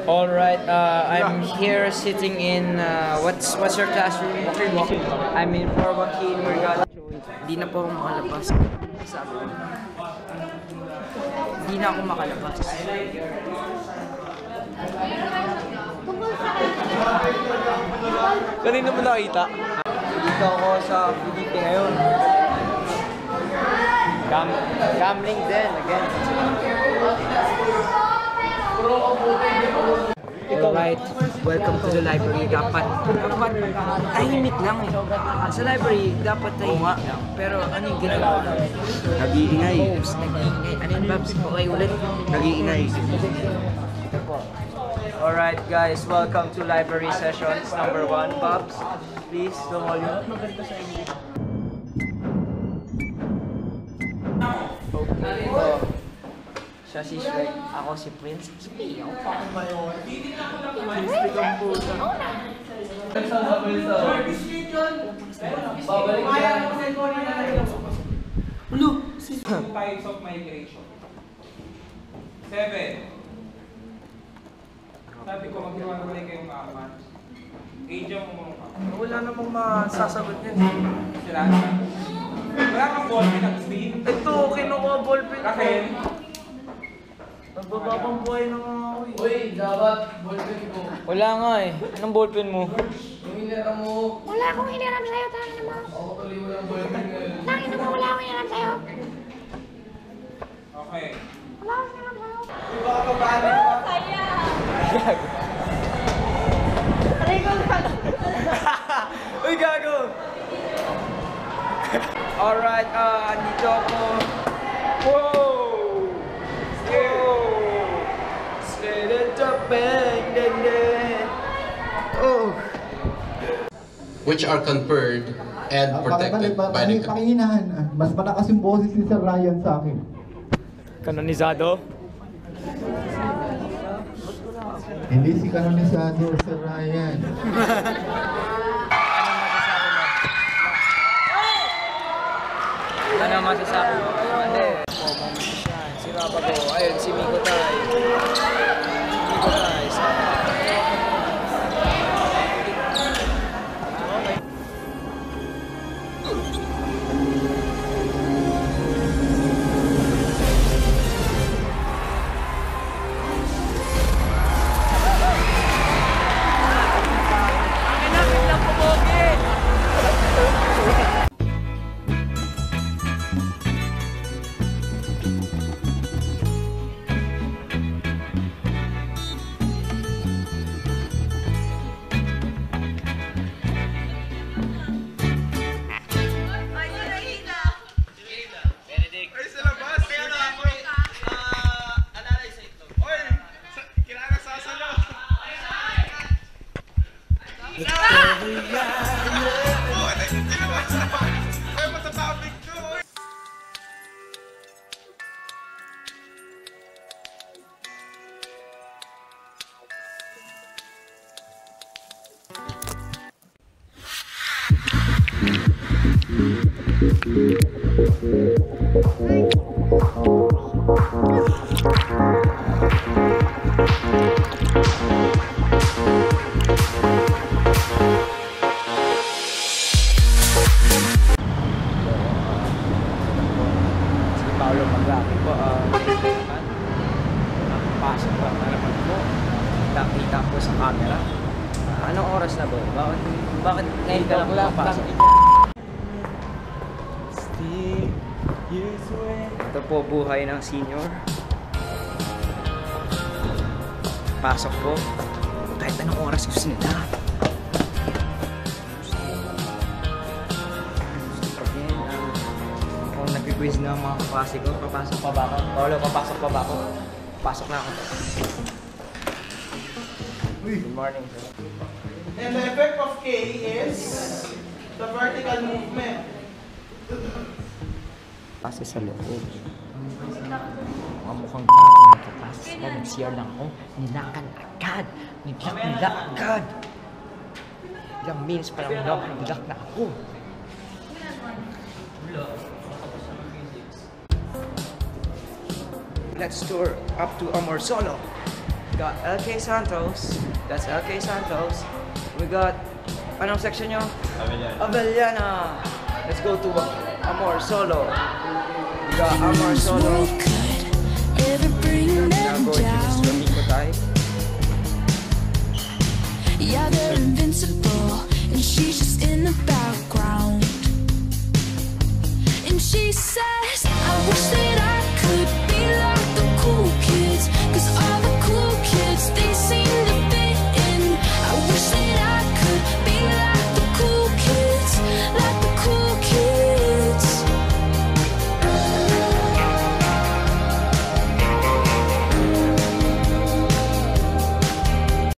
Alright, I'm here sitting in, what's your classroom? I'm in Joaquin Mercado. Hindi na po ako makalabas. Sabi ko. Hindi na ako makalabas. Kanina mo nakita? Dito ako sa Philippines ngayon. Gambling din, again. Alright, welcome to the library. Dapat tahimik lang eh. Sa library, dapat tahimik lang. Pero ano yung ginagawa? Nag-iingay. Nag-iingay. Ano yun, Babs? Okay ulit? Nag-iingay. Alright guys, welcome to library sessions number 1. Babs, please, the volume. Okay, siya si Shrek, ako si Prince. Types of migration. 7. Sabi ko, maghiwalay kayong apat. Age ang umurong ka. Wala namang masasagot yan. Sila na. Wala kang ballpen at Steve. Ito, kinuha ballpen ko. Raquel. Nagbababang buhay na nga ako eh. Uy, dapat ballpen ko. Wala nga eh. Anong ballpen mo? Yung hiniram mo. Wala akong hiniram sa'yo, tangin mo. Ako tuloy mo ng ballpen ngayon. Tangin mo, wala akong hiniram sa'yo. Okay. Wala akong hiniram sa'yo. Diba ka paano? Uy, gago! Alright, andito ako. Whoa! Straight at the bang, oh! Which are conferred and protected by the Pakihinahan. Mas malakas yung boses ni Sir Ryan sa akin. Kanonizado? Hindi si kanonisado, Sir Ryan. Ano masasabi mo? Hindi. Mamamisiyan. Si Rabago. Ayun, si Miko Tay. Miko Tay. Nakita ko sa camera. Anong oras na ba? Bakit ngayon ka lang papasok? Ito po buhay ng senior. Pasok po. Kahit anong oras gusto nila. Kung nag-quiz na ang mga kapasi ko, papasok pa ba ako? Paolo, papasok pa ba ako? Pasok na ako. Good morning, sir. And the effect of K is the vertical movement. Kasi sa loob. Mga mukhang nakapasok na nag-CR lang ako. Nilakan agad. Nilak agad. Ilang minutes pa lang nilak na ako. Let's tour up to Amorsolo. got LK Santos. That's LK Santos. We got, anong section nyo? Avellana. Let's go to Amor Solo. We got Amor Solo. Now going to the Swamico Thai. Yeah, they're invincible, and she's just in the background. And she says, I wish that I could be like the cool kids, 'cause all